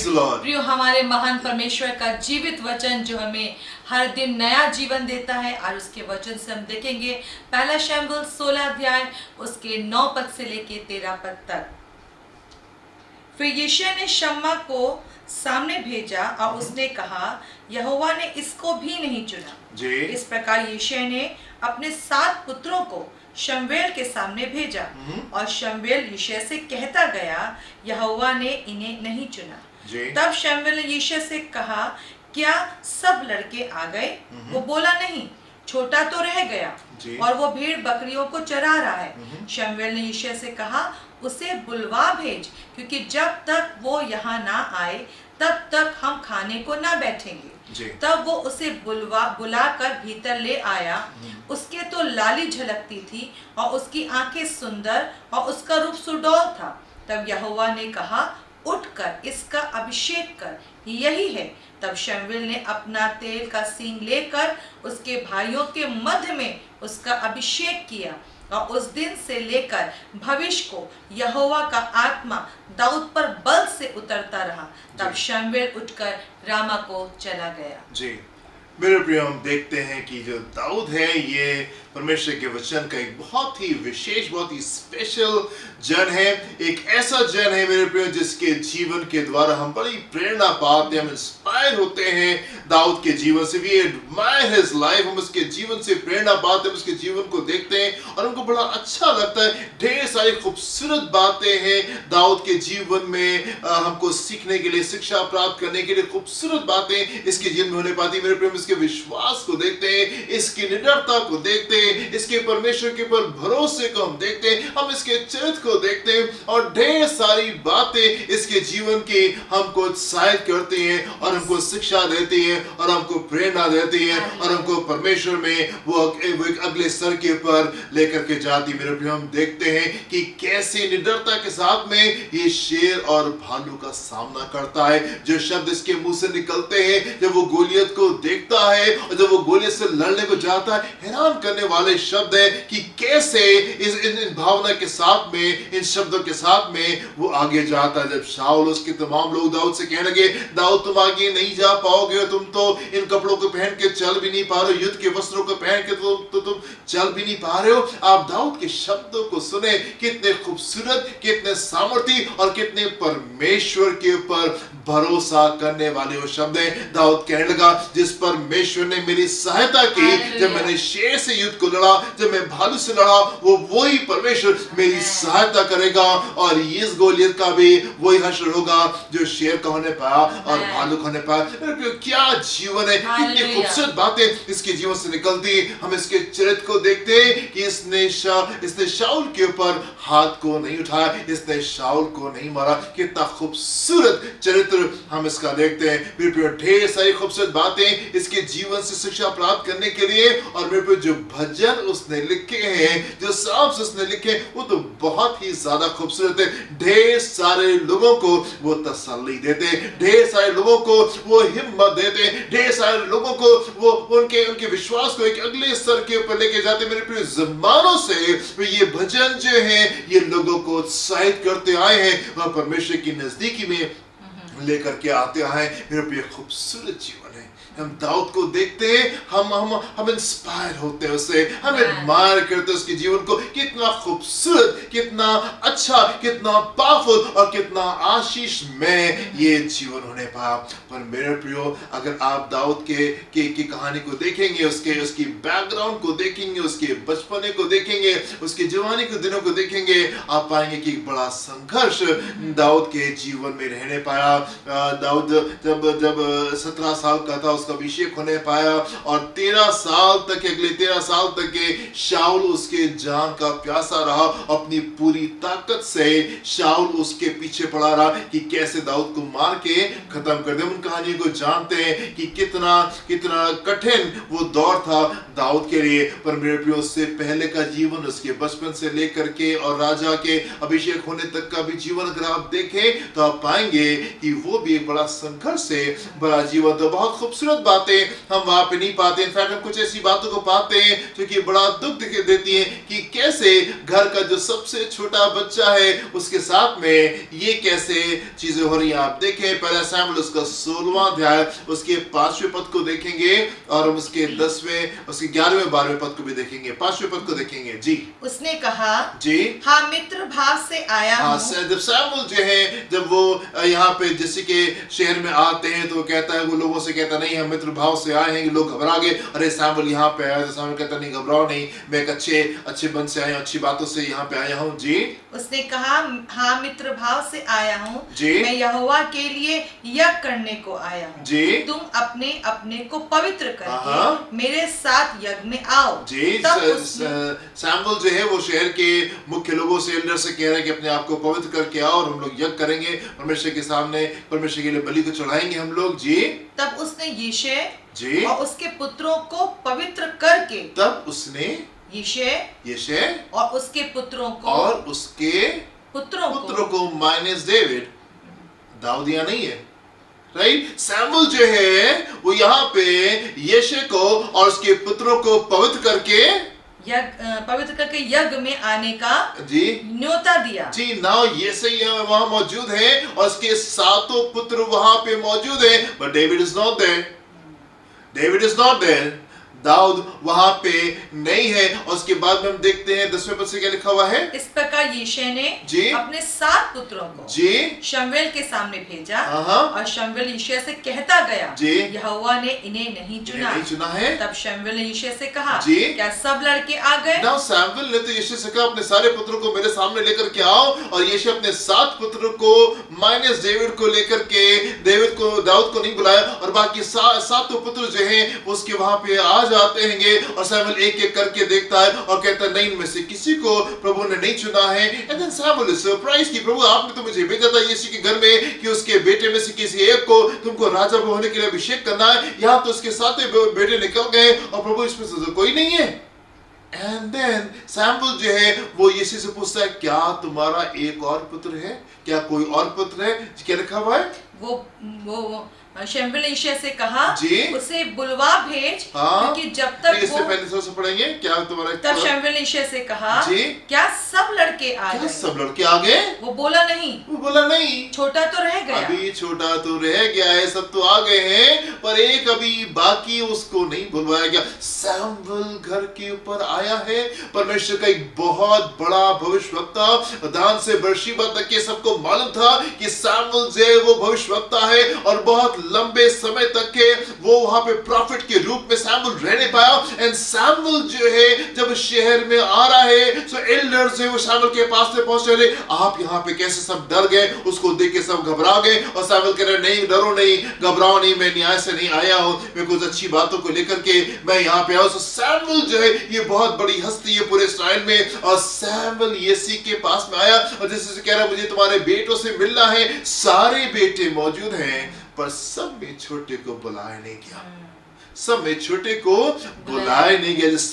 the Lord. प्रियो, हमारे महान परमेश्वर का जीवित वचन जो हमें हर दिन नया जीवन देता है, और उसके वचन से हम देखेंगे पहला शमूएल 16 अध्याय उसके 9 पद से लेके 13 पद तक। फिर यिशै ने शम्मा को सामने भेजा और उसने कहा, यहोवा ने इसको भी नहीं चुना। जी। इस प्रकार यिशै ने अपने 7 पुत्रों को शमूएल के सामने भेजा, और शमूएल यिशै से कहता गया, यहोवा ने इन्हें नहीं चुना। जी। तब शमूएल ने यिशै से कहा, क्या सब लड़के आ गए? वो बोला, नहीं, छोटा तो रह गया और वो भेड़ बकरियों को चरा रहा है। शमूएल ने यिशै से कहा, उसे बुलवा भेज, क्योंकि जब तक वो यहाँ ना आए तब तक हम खाने को ना बैठेंगे। तब वो उसे बुलाकर भीतर ले आया। उसके तो लाली झलकती थी और उसकी आंखें सुंदर और उसका रूप सुडौल था। तब यहोवा ने कहा, उठकर इसका अभिषेक कर, यही है। तब शमूएल ने अपना तेल का सींग लेकर उसके भाइयों के मध्य में उसका अभिषेक किया, और उस दिन से लेकर भविष्य को यहोवा का आत्मा दाऊद पर बल से उतरता रहा। तब शमूएल उठकर रामा को चला गया। जी मेरे प्रिय, हम देखते हैं कि जो दाऊद है ये परमेश्वर के वचन का एक बहुत ही विशेष, बहुत ही स्पेशल जन है। एक ऐसा जन है मेरे प्रिय जिसके जीवन के द्वारा हम बड़ी प्रेरणा पाते हैं, हम इंस्पायर होते हैं दाऊद के जीवन से। वी एडमायर हिज लाइफ, हम उसके जीवन से प्रेरणा पाते हैं, उसके जीवन को देखते हैं और हमको बड़ा अच्छा लगता है। ढेर सारी खूबसूरत बातें हैं दाऊद के जीवन में, हमको सीखने के लिए, शिक्षा प्राप्त करने के लिए खूबसूरत बातें इसके जीवन में होने पाती है। मेरे प्रिय, इसके विश्वास को देखते हैं, इसकी निडरता को देखते हैं, इसके परमेश्वर के ऊपर भरोसे को हम देखते हैं, हम इसके चरित्र को देखते हैं, और ढेर सारी बातें इसके जीवन की हमको उत्साहित करती हैं और हमको शिक्षा देती हैं और हमको प्रेरणा देती हैं और हमको परमेश्वर में वो एक अगले स्तर के ऊपर लेकर के जाती। मेरे प्रिय, हम देखते हैं कि कैसे निडरता के साथ में ये शेर और भालू का सामना करता है। जो शब्द इसके मुंह से निकलते हैं जब वो गोलियत को देखता है और जब वो गोलियत से लड़ने को जाता है, हैरान करने वाले शब्द है कि कैसे इन भावना के साथ में, इन शब्दों के साथ में वो आगे जाता है। जब शाऊल, उसके तमाम लोग दाऊद से कहने लगे, दाऊद तुम आगे नहीं जा पाओगे, तुम तो इन कपड़ों को पहन के चल भी नहीं पा रहे हो, युद्ध के वस्त्रों को पहन के तो तुम चल भी नहीं पा रहे हो। आप दाऊद के शब्दों को सुने, कितने खूबसूरत, कितने सामर्थी और कितने परमेश्वर के ऊपर भरोसा करने वाले वो शब्द है। दाऊद कहने लगा, जिस परमेश्वर ने मेरी सहायता की जब मैंने शेर से युद्ध को लड़ा, जब मैं भालू से लड़ा, वो वही परमेश्वर मेरी सहायता करेगा, और इस गोलियत का भी वही हश्र होगा जो शेर का होने पाया और भालू का होने पाया। क्या जीवन है, कितनी खूबसूरत बातें इसके जीवन से निकलती। हम इसके चरित्र को देखते हैं कि इसने शाऊल के ऊपर हाथ को नहीं उठाया, इसने शाऊल को नहीं मारा। कितना खूबसूरत चरित्र हम इसका देखते हैं। ढेर सारी खूबसूरत बातें इसके जीवन से शिक्षा प्राप्त करने के लिए, और मेरे पे जो भजन उसने लिखे हैं, जो साफ्स उसने लिखे, वो तो बहुत ही ज्यादा खूबसूरत है। ढेर सारे लोगों को वो तसल्ली देते, ढेर सारे लोगों को वो हिम्मत देते, ढेर सारे लोगों को वो उनके विश्वास को एक अगले स्तर के ऊपर लेके जाते। मेरे प्रिय, जमानों से ये भजन जो है ये लोगों को उत्साहित करते आए हैं, वह परमेश्वर की नजदीकी में लेकर के आते हैं। मेरे प्रिय, खूबसूरत जीवन है। हम दाऊद को देखते हैं, हम इंस्पायर होते हैं उससे, हम एडमायर करते हैं उसके जीवन को। कितना खूबसूरत, कितना अच्छा, कितना पावरफुल और कितना आशीष में ये जीवन होने पाया। पर मेरे प्रियो, अगर आप दाऊद की कहानी को देखेंगे, उसकी बैकग्राउंड को देखेंगे, उसके बचपने को देखेंगे, उसके जवानी के दिनों को देखेंगे, आप पाएंगे कि एक बड़ा संघर्ष दाऊद के जीवन में रहने पाया। दाऊद जब 17 साल का था, उसका अभिषेक होने पाया, और 13 साल तक, अगले 13 साल तक के शाऊल उसके जान का प्यासा रहा। अपनी पूरी ताकत से शाऊल उसके पीछे पड़ा रहा कि कैसे दाऊद को मार के खत्म कर दे। उन कहानियों को जानते हैं कि कितना कठिन वो दौर था दाऊद के लिए। पर मेरे प्रियो, उससे पहले का जीवन, उसके बचपन से लेकर के और राजा के अभिषेक होने तक का भी जीवन अगर आप देखें तो आप पाएंगे कि वो भी एक बड़ा संघर्ष से बड़ा जीवन। तो बहुत खूबसूरत बातें हम वहां पे नहीं पाते। इनफैक्ट हम कुछ ऐसी बातों को पाते हैं जो कि बड़ा दुख देती हैं कि कैसे घर का जो सबसे छोटा बच्चा है उसके साथ में ये कैसे चीजें हो रही हैं। आप देखें पहला शमूएल उसका 16वां अध्याय उसके 5वें पद को देखेंगे और हम उसके 10वें उसके 11वें 12वें पद को भी देखेंगे। 5वें पद को देखेंगे जी। उसने कहा जी हाँ मित्र भाव से आया हूँ। जब शमूएल जो है जब वो यहाँ पे जैसे के शहर में आते हैं तो वो कहता है, वो लोगों से कहता नहीं हम मित्र भाव से आए हैं। लोग घबरा गए, अरे शमूएल यहाँ पे आया। तो शमूएल कहता नहीं घबराओ नहीं, मैं एक अच्छे मन से आया हूँ, अच्छी बातों से यहाँ पे आया हूँ। जी उसने कहा हाँ मित्र भाव से आया हूँ, जी मैं यहोवा के लिए यज्ञ करने को आया हूँ। जी तुम अपने अपने को पवित्र करके मेरे साथ यज्ञ में आओ। जी शमूएल जो है वो शहर के मुख्य लोगों से एल्डर से कह रहे हैं कि अपने आप को पवित्र करके आओ और हम लोग यज्ञ करेंगे परमेश्वर के सामने, परमेश्वर के लिए बलि को चढ़ाएंगे हम लोग। जी तब उसने यिशै जी और उसके पुत्रों को पवित्र करके तब उसने यिशै और उसके पुत्रों को और उसके पुत्रों को माइनस डेविड, दाऊदिया नहीं है, राइट। शमूएल जो है वो यहाँ पे यिशै को और उसके पुत्रों को पवित्र करके यज्ञ में आने का जी न्योता दिया। जी नाउ यिशै वहां मौजूद है और उसके 7 पुत्र वहां पे मौजूद है, but David is not there. Dawood वहां पे नहीं है। और उसके बाद में हम देखते हैं 10वें पद से क्या लिखा हुआ है। इस प्रकार यिशै ने जी अपने 7 पुत्रों को जी शमूएल के सामने भेजा और शमूएल यिशै से कहता गया जी यहोवा ने इन्हें नहीं चुना है। तब शमूएल ने यिशै से कहा जी क्या सब लड़के आ गए। नाउ शमूएल ने तो यिशै से कहा अपने सारे पुत्रों को मेरे सामने लेकर के आओ, और यिशै अपने 7 पुत्रों को माइनस डेविड को लेकर के दाऊद को नहीं बुलाया, और बाकी 7 पुत्र जो हैं उसके वहां पे आ जाते हैं। और शमूएल एक एक करके देखता है और कहता है नहीं, इनमें से किसी को प्रभु ने नहीं चुना है। एंड देन शमूएल इज सरप्राइज कि प्रभु आपने तो मुझे भेजा था यिशै के घर में कि उसके बेटे में से किसी एक को तुमको राजा होने के लिए अभिषेक करना है। यहाँ तो उसके 7 बेटे निकल गए और प्रभु इसमें से तो कोई नहीं है। एंड देन शमूएल जो है वो यिशै से पूछता है क्या तुम्हारा एक और पुत्र है, क्या कोई और पुत्र है। क्या लिखा हुआ है। वो शमूएल ने यिशै से कहा उसे बुलवा भेज, क्योंकि जब तक इससे पहले से पढ़ेंगे क्या तुम्हारा। तब शमूएल ने यिशै से कहा क्या सब लड़के आ गए। सब लड़के आ गए। वो बोला नहीं छोटा तो रह गया। अभी छोटा तो रह गया है, सब तो आ गए हैं पर एक अभी बाकी, उसको नहीं बुलवाया गया। शमूएल घर के ऊपर आया है। परमेश्वर का एक बहुत बड़ा भविष्यवक्ता, दान से बर्शीबा तक के सबको मालूम था कि शमूएल जो है वो भविष्यवक्ता है, और बहुत लंबे समय तक के वो वहां पे प्रॉफिट के रूप में शमूएल रहने पाया। एंड शमूएल जो है जब शहर में आ रहा है सो एल्डर्स है वो शमूएल के पास से पहुंच रहे, आप यहाँ पे कैसे सब डर गए। उसको देख के सब घबरा गए और शमूएल कह रहे नहीं डरो नहीं, घबराओ नहीं, मैं न्याय से नहीं आया हूं, मैं कुछ अच्छी बातों को लेकर के मैं यहाँ पे आया हूं। शमूएल जो है ये बहुत बड़ी हस्ती है पूरे इस्राएल में, और शमूएल यिशै के पास में आया और जैसे कह रहा मुझे तुम्हारे बेटों से मिलना है। सारे बेटे मौजूद हैं पर सब में छोटे को बुलाया नहीं गया। सब में छोटे को बुलाया नहीं गया। जिस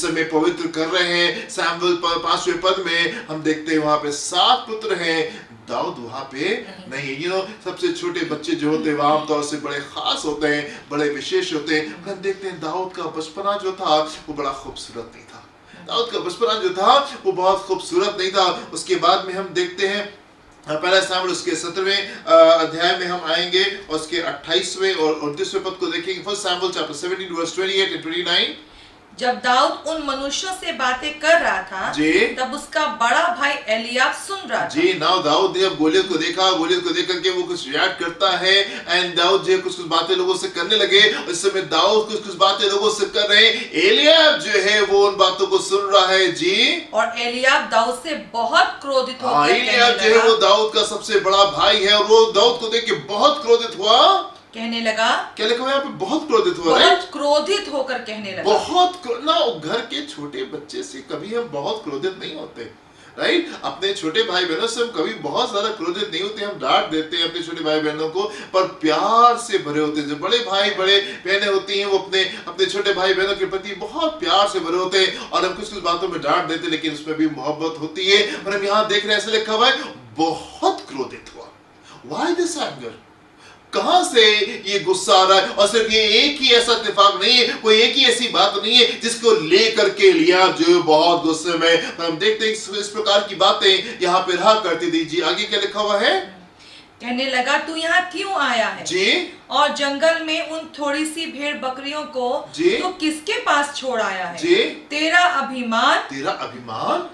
समय पवित्र कर रहे हैं शमूएल 5वें पद में हम देखते हैं वहां पे 7 पुत्र हैं, दाऊद वहां पे नहीं। सबसे छोटे बच्चे जो होते हैं वह आमतौर से बड़े खास होते हैं, बड़े विशेष होते हैं। हम देखते हैं दाऊद का बचपना जो था वो बड़ा खूबसूरत नहीं था। दाऊद का बचपना जो था वो बहुत खूबसूरत नहीं था। उसके बाद में हम देखते हैं पहला शमूएल उसके 17वें अध्याय में हम आएंगे और उसके 28वें और 29वें पद को देखेंगे। फर्स्ट शमूएल चैप्टर 17 वर्स 28 and 29। जब दाऊद उन मनुष्यों से बातें कर रहा था तब उसका बड़ा भाई एलियाब सुन रहा था। नाउ दाऊद ने अब गोलियत को देखा, गोलियत को देख करके वो कुछ रिएक्ट करता है एंड दाऊद जो कुछ बातें लोगों से करने लगे। इस समय दाऊद कुछ बातें लोगों से कर रहे हैं, एलियाब जो है वो उन बातों को सुन रहा है। और एलियाब दाऊद से बहुत क्रोधित हो गया। एलियाब जो है वो दाऊद का सबसे बड़ा भाई है और वो दाऊद को देख के बहुत क्रोधित हुआ। कहने लगा, क्या लिखा हुआ है यहाँ पे, बहुत क्रोधित हुआ। बहुत क्रोधित होकर कहने लगा। घर के छोटे बच्चे से कभी हम बहुत क्रोधित नहीं होते, राइट। अपने छोटे भाई बहनों से हम कभी बहुत ज्यादा क्रोधित नहीं होते। हम डांट देते हैं अपने छोटे भाई बहनों को पर प्यार से भरे होते हैं। जो बड़े भाई बड़े बहनें होती हैं वो अपने छोटे भाई बहनों के प्रति बहुत प्यार से भरे होते हैं और हम कुछ बातों में डांट देते हैं लेकिन उसमें भी मोहब्बत होती है। और हम यहाँ देख रहे हैं ऐसे लिखा हुआ है बहुत क्रोधित हुआ। Why this anger? कहां से ये गुस्सा आ रहा है। और सिर्फ ये एक ही ऐसा इत्तेफाक नहीं है, कोई एक ही ऐसी बात नहीं है जिसको लेकर के एलियाब जो बहुत गुस्से में। हम देखते हैं इस प्रकार की बातें यहाँ पे रहा करती थी। जी आगे क्या लिखा हुआ है? कहने लगा, तू यहाँ क्यों आया है? जी और जंगल में उन थोड़ी सी भेड़ बकरियों को तू किसके पास छोड़ आया है? जी तेरा अभिमान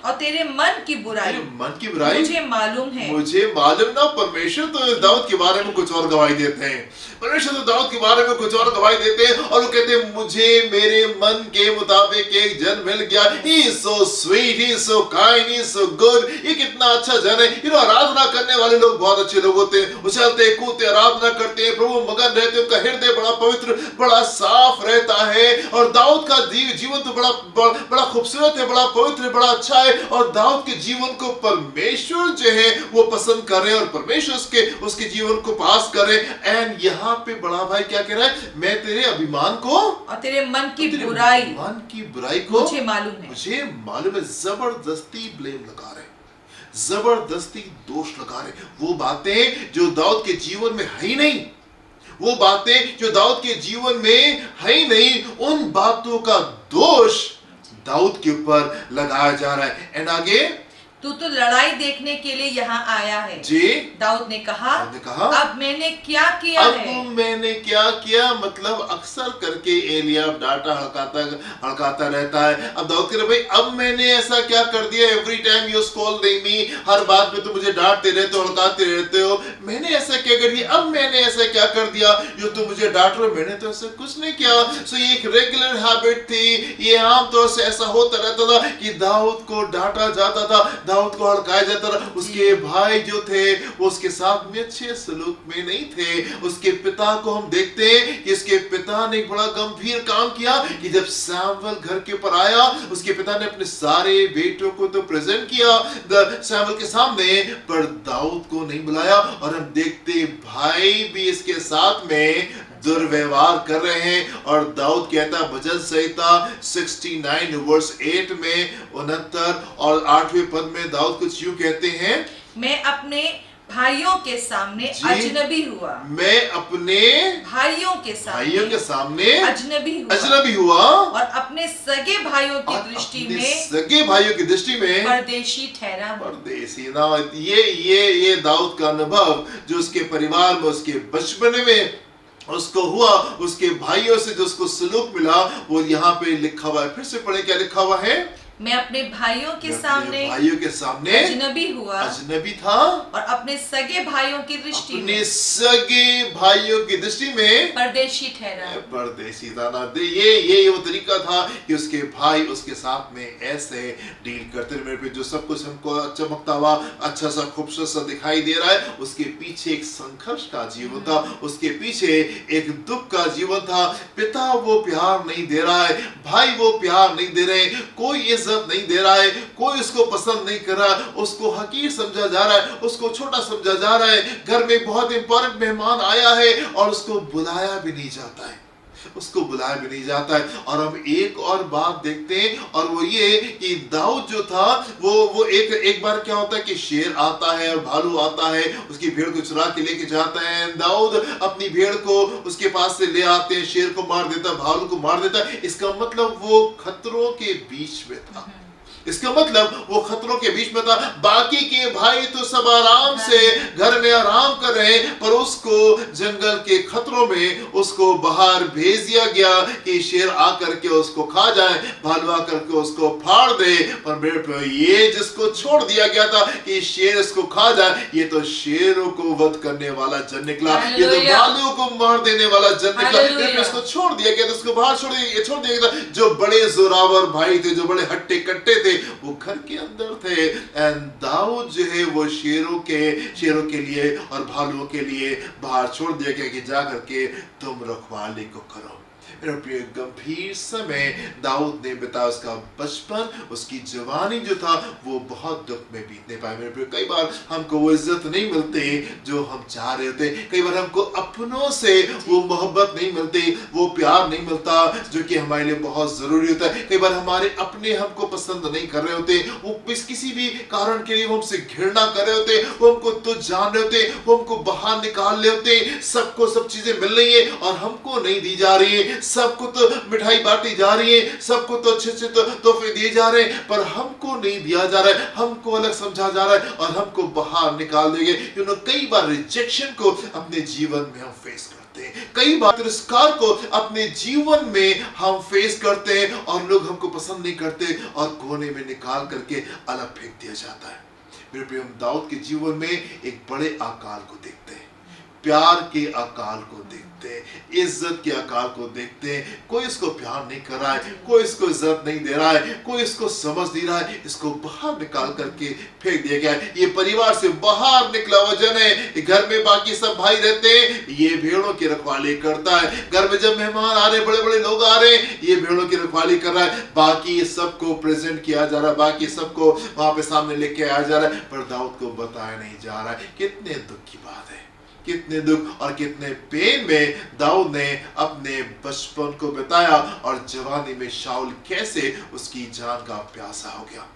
और तेरे मन की बुराई मुझे मालूम है। मुझे मालूम ना। परमेश्वर तो दाऊद के बारे में कुछ और गवाही देते हैं। परमेश्वर तो दाऊद के बारे में कुछ और गवाही देते हैं और वो कहते हैं मुझे मेरे मन के मुताबिक एक जन मिल गया। He is so sweet, he is so kind, he is so good। ये कितना अच्छा जन है। आराधना करने वाले लोग बहुत अच्छे लोग होते हैं, उछलते कूदते आराधना करते हैं, प्रभु मगन रहते हैं, उनका हृदय बड़ा पवित्र बड़ा साफ रहता है। और दाऊद का जीवन तो बड़ा खूबसूरत है, बड़ा पवित्र, बड़ा अच्छा है। और दाऊद के जीवन को परमेश्वर जो है वो पसंद कर रहे हैं और परमेश्वर उसके जीवन को पास कर रहे हैं। एंड यहाँ पे बड़ा भाई क्या कह रहा है? मैं तेरे अभिमान को और तेरे मन की बुराई को मुझे मालूम है। जबरदस्ती ब्लेम लगा रहे, जबरदस्ती दोष लगा रहे। वो बातें जो दाऊद के जीवन में है ही नहीं, वो बातें जो दाऊद के जीवन में है ही नहीं, उन बातों का दोष दाऊद के ऊपर लगाया जा रहा है। एंड आगे, तू तो लड़ाई देखने के लिए यहाँ आया है। जी दाऊद ने कहा अब मैंने क्या किया है? मैंने क्या किया मतलब अक्सर करके एलियाब डांटा हड़काता रहता है। अब दाऊद कह रहे भाई अब मैंने ऐसा क्या कर दिया? एवरी टाइम यू स्कोल्डिंग मी, हर बात में तो मुझे डांटते रहते हो, हड़काते रहते हो। मैंने ऐसा क्या कर दिया? अब मैंने ऐसा क्या कर दिया जो तुम मुझे डांट रहे हो? मैंने तो ऐसा कुछ नहीं किया। सो ये एक रेगुलर हैबिट थी, ये आमतौर से ऐसा होता रहता था कि दाऊद को डांटा जाता था, दाऊद को हड़काया जाता था। उसके भाई जो थे वो उसके साथ में अच्छे सलूक में नहीं थे। उसके पिता को हम देखते हैं कि उसके पिता ने एक बड़ा गंभीर काम किया कि जब सैमुएल घर के ऊपर आया, उसके पिता ने अपने सारे बेटों को तो प्रेजेंट किया सैमुएल के सामने, पर दाऊद को नहीं बुलाया। और हम देखते भाई भी इसके साथ में दुर्व्यवहार कर रहे हैं। और दाऊद कहता भजन संहिता 69 वर्स 8 में 69 और 8वें पद में दाऊद कुछ यूं कहते हैं, मैं अपने भाइयों के सामने अजनबी हुआ। मैं अपने भाइयों के सामने अजनबी हुआ और अपने सगे भाइयों की दृष्टि में परदेशी ठहरा। परदेशी ना, ये दाऊद का अनुभव जो उसके परिवार में, उसके बचपन में उसको हुआ, उसके भाइयों से जो उसको सलूक मिला, वो यहाँ पे लिखा हुआ है। फिर से पढ़े, क्या लिखा हुआ है? मैं अपने भाइयों के सामने अजनबी हुआ, अजनबी था और अपने सगे भाइयों की दृष्टि में परदेशी ठहरा। परदेशी था ना। ये वो तरीका था कि उसके भाई उसके साथ में ऐसे डील करते। मेरे पे जो सब कुछ हमको चमकता हुआ अच्छा सा खूबसूरत सा दिखाई दे रहा है, उसके पीछे एक संघर्ष का जीवन था, उसके पीछे एक दुख का जीवन था। पिता वो प्यार नहीं दे रहा है, भाई वो प्यार नहीं दे रहे, कोई इज्जत नहीं दे रहा है, कोई उसको पसंद नहीं कर रहा, उसको हकीर समझा जा रहा है, उसको छोटा समझा जा रहा है। घर में बहुत इंपॉर्टेंट मेहमान आया है और उसको बुलाया भी नहीं जाता है, और हम एक और बात देखते हैं, और वो ये कि दाऊद जो था वो एक बार क्या होता है कि शेर आता है और भालू आता है, उसकी भेड़ को चुरा के लेके जाता है। दाऊद अपनी भेड़ को उसके पास से ले आते हैं, शेर को मार देता है, भालू को मार देता है। इसका मतलब वो खतरों के बीच में था, इसका मतलब वो खतरों के बीच में था। बाकी के भाई तो सब आराम से घर में आराम कर रहे हैं, पर उसको जंगल के खतरों में उसको बाहर भेज दिया गया कि शेर आकर के उसको खा जाए, भालू आकर के उसको फाड़ दे। पर ये जिसको छोड़ दिया गया था कि शेर इसको खा जाए, ये तो शेरों को वध करने वाला जन निकला, ये तो भालू को मार देने वाला जन निकला। इसको छोड़ दिया गया था, उसको बाहर छोड़ दिया गया था। जो बड़े जोरावर भाई थे, जो बड़े हट्टे कट्टे थे, वो घर के अंदर थे। एंड दाऊद जो है वो शेरों के लिए और भालुओं के लिए बाहर छोड़ दिया गया कि जा करके तुम रखवाली को करो। मेरे प्रिय गंभीर समय दाऊद ने बिताया, उसका बचपन, उसकी जवानी जो था वो बहुत दुख में बीतने पाए। मेरे प्रिय कई बार हमको वो इज्जत नहीं मिलती जो हम चाह रहे होते, कई बार हमको अपनों से वो मोहब्बत नहीं मिलती, वो प्यार नहीं मिलता जो कि हमारे लिए बहुत जरूरी होता है। कई बार हमारे अपने हमको पसंद नहीं कर रहे होते, वो किसी भी कारण के लिए वो हमसे घृणा कर रहे होते, वो हमको तुच्छ जान रहे होते, वो हमको बाहर निकाल रहे होते। सबको सब चीजें मिल रही है और हमको नहीं दी जा रही है, सबको तो मिठाई बांटी जा रही है, सबको तो अच्छे अच्छे तोहफे दिए जा रहे हैं, पर हमको नहीं दिया जा रहा है, हमको अलग समझा जा रहा है और हमको बाहर निकाल देंगे। कई बार रिजेक्शन को अपने जीवन में हम फेस करते हैं, कई बार तिरस्कार को अपने जीवन में हम फेस करते हैं और लोग हमको पसंद नहीं करते और कोने में निकाल करके अलग फेंक दिया जाता है। मेरे प्रिय, हम दाऊद के जीवन में एक बड़े अकाल को देखते हैं, प्यार के अकाल को देखते हैं, इज्जत के अकाल को देखते हैं। कोई इसको प्यार नहीं कर रहा है, कोई इसको इज्जत नहीं दे रहा है, कोई इसको समझ नहीं रहा है, इसको बाहर निकाल करके फेंक दिया गया है। ये परिवार से बाहर निकला वजन है, घर में बाकी सब भाई रहते हैं, ये भेड़ों की रखवाली करता है। घर में जब मेहमान आ रहे, बड़े बड़े लोग आ रहे हैं, ये भेड़ों की रखवाली कर रहा है, बाकी सबको प्रेजेंट किया जा रहा है, बाकी सबको वहां पे सामने लेके आया जा रहा है, पर दाऊद को बताया नहीं जा रहा है। कितने दुख की बात है, कितने दुख और कितने पेन में दाऊद ने अपने बचपन को बिताया और जवानी में शाऊल कैसे उसकी जान का प्यासा हो गया।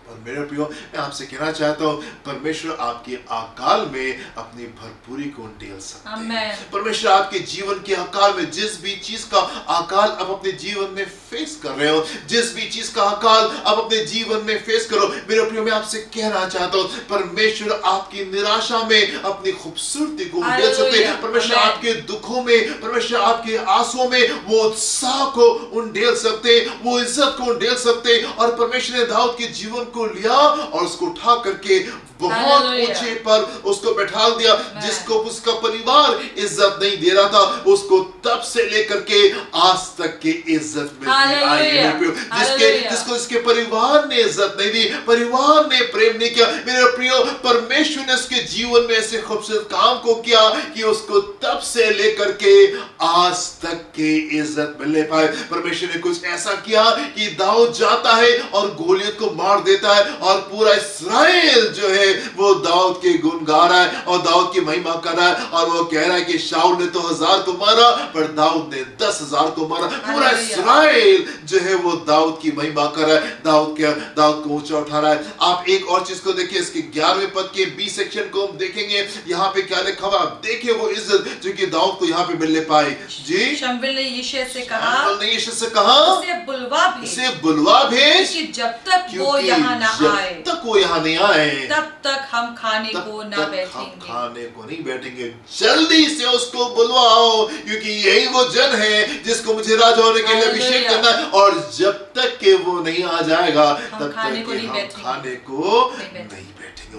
और मेरे प्रियो, मैं आपसे कहना चाहता हूँ, परमेश्वर आपके अकाल में अपनी भरपूरी को उंडेल सकते हैं। परमेश्वर आपके जीवन के अकाल में जिस भी चीज का अकाल आप अपने जीवन में फेस कर रहे हो, जिस भी चीज का अकाल आप अपने जीवन में फेस करो, मेरे प्रियो, मैं आपसे कहना चाहता हूँ, परमेश्वर आपकी निराशा में अपनी खूबसूरती को उंडेल सकते हैं। परमेश्वर आपके दुखों में, परमेश्वर आपके आंसुओं में वो उत्साह को उंडेल सकते हैं, वो इज्जत को उंडेल सकते हैं। और परमेश्वर ने दाऊद के जीवन को लिया और उसको उठा करके बहुत ऊंचे पर उसको बैठा दिया। जिसको उसका परिवार इज्जत नहीं दे रहा था, उसको तब से लेकर के आज तक की इज्जत मिलती आई। जिसको इसके परिवार ने इज्जत नहीं दी, परिवार ने प्रेम नहीं किया, मेरे प्रियो, परमेश्वर ने उसके जीवन में ऐसे खूबसूरत काम को किया कि उसको तब से लेकर के आज तक की इज्जत मिलने पाए। परमेश्वर ने कुछ ऐसा किया कि दाऊद जाता है और गोलियत को मार देता है और पूरा इस्राएल जो है वो दाऊद के गुण गा रहा है और दाऊद की महिमा कर रहा है। और वो कह रहा है कि शाऊल ने तो 1000 को मारा, पर दाऊद ने 10,000 को मारा। पूरा इस्राएल जो है वो दाऊद की महिमा कर रहा है, दाऊद को ऊंचा उठा रहा है। आप एक और चीज को देखिए, इसके 11वें पद के बी सेक्शन को हम देखेंगे, यहाँ पे क्या लिखा हुआ, आप देखिए वो इज्जत जो कि दाऊद को यहाँ पे मिलने पाई। जी, शमूएल ने यिशै से कहा, उसे बुलवा भेज कि जब तक वो यहाँ न आए, तब तक वो यहाँ नहीं आए, तब तक हम खाने को नहीं बैठेंगे। जल्दी से उसको बुलवाओ, क्योंकि यही वो जन है जिसको मुझे राजा होने के लिए अभिषेक करना है। और जब तक के वो नहीं आ जाएगा, तब तक हम खाने को नहीं बैठेंगे।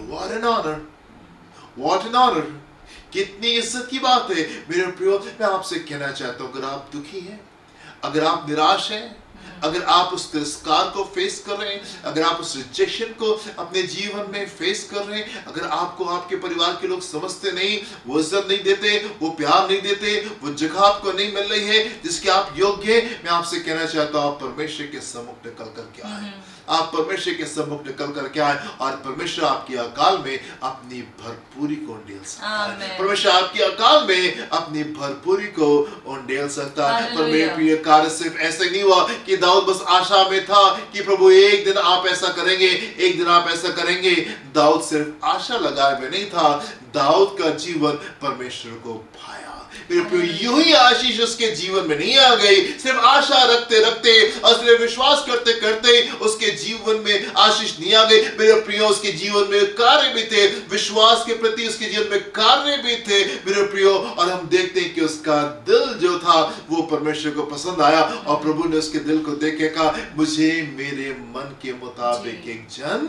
What an honor! What an honor! कितनी इज्जत की बात है। मेरे प्रियो, मैं आपसे कहना चाहता हूँ, अगर आप दुखी हैं, अगर आप निराश हैं, अगर आप उस तिरस्कार को फेस कर रहे हैं, अगर आप उस रिजेक्शन को अपने जीवन में फेस कर रहे हैं, अगर आपको आपके परिवार के लोग समझते नहीं, वो इज्जत नहीं देते, वो प्यार नहीं देते, वो जगह आपको नहीं मिल रही है जिसके आप योग्य हैं, मैं आपसे कहना चाहता हूँ, आप परमेश्वर के सम्मुख निकल करके आए, आप परमेश्वर के सम्मुख निकल करके आए और परमेश्वर आपके अकाल में अपनी भरपूरी को उंडेल सकता है। परमेश्वर आपके अकाल में अपनी भरपूरी को उंडेल सकता है। पर मेरे प्रिय, कार्य सिर्फ ऐसे नहीं हुआ कि दाऊद बस आशा में था कि प्रभु एक दिन आप ऐसा करेंगे, एक दिन आप ऐसा करेंगे। दाऊद सिर्फ आशा लगाए हुए नहीं था, दाऊद का जीवन परमेश्वर को भाया। यूं ही आशीष उसके जीवन में नहीं आ गई, सिर्फ आशा रखते रखते और सिर्फ विश्वास करते करते उसके जीवन में आशीष नहीं आ गई। मेरे प्रियो, उसके जीवन में कार्य भी थे, विश्वास के प्रति उसके जीवन में कार्य भी थे मेरे प्रियो। और हम देखते हैं कि उसका दिल जो था वो परमेश्वर को पसंद आया और प्रभु ने उसके दिल को देख के कहा, मुझे मेरे मन के मुताबिक एक जन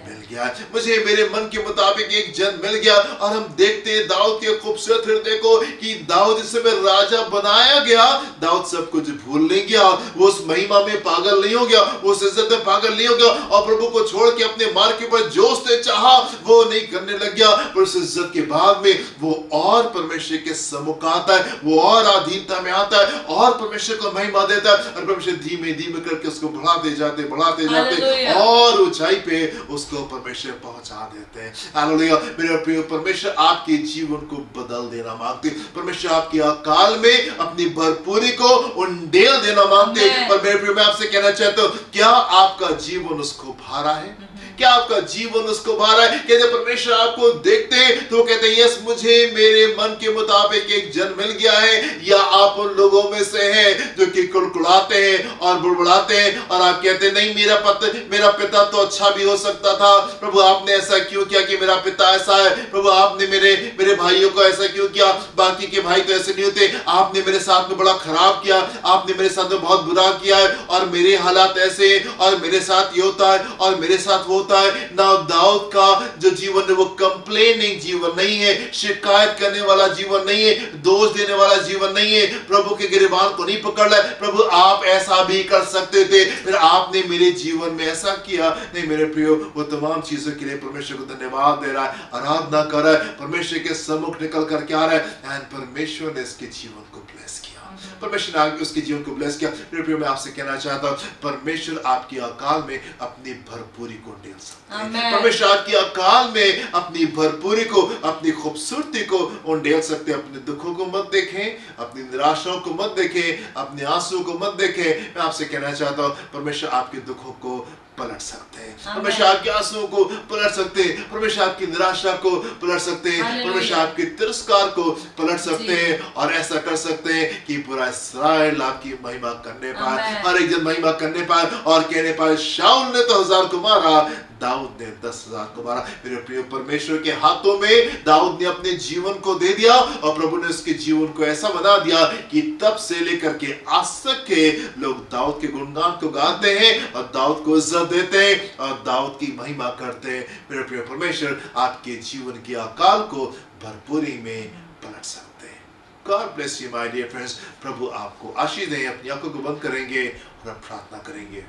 मिल गया, मुझे मेरे मन के मुताबिक एक जन मिल गया। और हम देखते हैं दाऊद के खूबसूरत हृदय को कि दाऊद इस समय राजा बनाया गया, दाऊद सब कुछ भूल नहीं गया, वो उस महिमा में पागल नहीं हो गया, वो उस इज्जत में पागल नहीं हो गया। और प्रभु को छोड़ के अपने मार्ग के ऊपर जो उसने चाहा वो नहीं करने लग गया, पर उस इज्जत के बाद में वो और परमेश्वर के सम्मुख आता है, वो और अधीनता में आता है और परमेश्वर को महिमा देता है, और परमेश्वर धीमे धीमे करके उसको बढ़ाते जाते हालेलुया। और ऊंचाई पे उसको परमेश्वर पहुंचा देते हैं। हालेलुया। मेरे प्रिय, परमेश्वर आपके जीवन को बदल देना मांगते, परमेश्वर आपके अकाल में अपनी भरपूरी को उंडेल देना मांगते। पर मेरे प्रिय, मैं आपसे कहना चाहता हूं, क्या आपका जीवन उसको भारा है? क्या आपका जीवन उसको भारा है? कहते परमेश्वर आपको देखते हैं तो कहते हैं यस, मुझे मेरे मन के मुताबिक एक जन मिल गया है। या आप उन लोगों में से हैं जो कि कुड़कुड़ाते हैं और बुड़बुड़ाते हैं और आप कहते हैं नहीं, मेरा पिता तो अच्छा भी हो सकता था, प्रभु आपने ऐसा क्यों किया कि मेरा पिता ऐसा है? प्रभु आपने मेरे भाइयों को ऐसा क्यों किया? बाकी के भाई तो ऐसे नहीं होते, आपने मेरे साथ में बड़ा खराब किया, आपने मेरे साथ में बहुत बुरा किया है और मेरे हालात ऐसे और मेरे साथ ये होता है और मेरे साथ वो होता है ना। दाऊद का जो जीवन है वो कंप्लेनिंग जीवन नहीं है, शिकायत करने वाला जीवन नहीं है, दोष देने वाला जीवन नहीं है, प्रभु के गिरबान को नहीं पकड़ रहा है। प्रभु आप ऐसा भी कर सकते थे, फिर आपने मेरे जीवन में ऐसा किया नहीं। मेरे प्रियो, वो तमाम चीजों के लिए परमेश्वर को धन्यवाद दे रहा है, आराधना कर रहा है, परमेश्वर के सम्मुख निकल करके आ रहा है, एंड परमेश्वर ने इसके जीवन को ब्लेस किया, परमेश्वर ने आगे उसके जीवन को ब्लेस किया। मेरे प्रियो, मैं आपसे कहना चाहता हूं, परमेश्वर आपके अकाल में अपनी भरपूरी को ढेल सकता है। परमेश्वर आपके अकाल में अपनी भरपूरी को, अपनी खूबसूरती को उंडेल सकते हैं। अपने दुखों को मत देखें, अपनी निराशाओं को मत देखें, अपने आंसुओं को मत देखें। मैं आपसे कहना चाहता हूं, परमेश्वर आपके दुखों को पलट सकते हैं, परमेश्वर आपके आंसुओं को पलट सकते हैं, परमेश्वर आपकी निराशा को पलट सकते हैं, परमेश्वर आपके तिरस्कार को पलट सकते हैं और ऐसा कर सकते हैं कि पूरा इस्राएल आपकी महिमा करने पाए, हर एक जन महिमा करने पाए और कहने पाए शाऊल ने तो 1000 को मारा, दाऊद ने 10,000 को मारा। मेरे प्रिय, परमेश्वर के हाथों में दाऊद ने अपने जीवन को दे दिया और प्रभु ने उसके जीवन को ऐसा बना दिया कि तब से लेकर के आज तक के लोग दाऊद के गुणगान को गाते हैं और दाऊद को इज्जत देते हैं और दाऊद की महिमा करते हैं। मेरे प्रिय, परमेश्वर आपके जीवन के अकाल को भरपूरी में पलट सकते हैं। God bless you, my dear friends। प्रभु आपको आशीष दें। अपनी आंखों को बंद करेंगे और अब प्रार्थना करेंगे।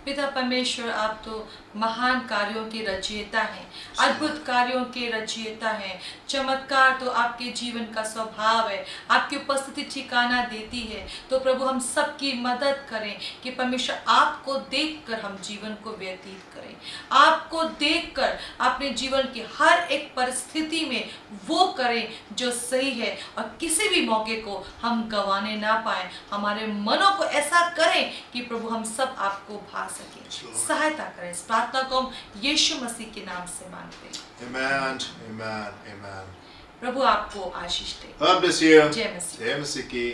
पिता परमेश्वर, आप तो महान कार्यों के रचयिता हैं, अद्भुत कार्यों के रचयिता हैं। चमत्कार तो आपके जीवन का स्वभाव है, आपकी उपस्थिति ठिकाना देती है। तो प्रभु, हम सबकी मदद करें कि परमेश्वर आपको देखकर हम जीवन को व्यतीत करें, आपको देखकर अपने जीवन की हर एक परिस्थिति में वो करें जो सही है और किसी भी मौके को हम गंवाने ना पाए। हमारे मनों को ऐसा करें कि प्रभु हम सब आपको भा सके। सहायता करें। इस प्रार्थना को हम यीशु मसीह के नाम से मांगते हैं। Amen, amen, amen। प्रभु आपको आशीष दे। God bless you। जय मसीह। जय मसीह की।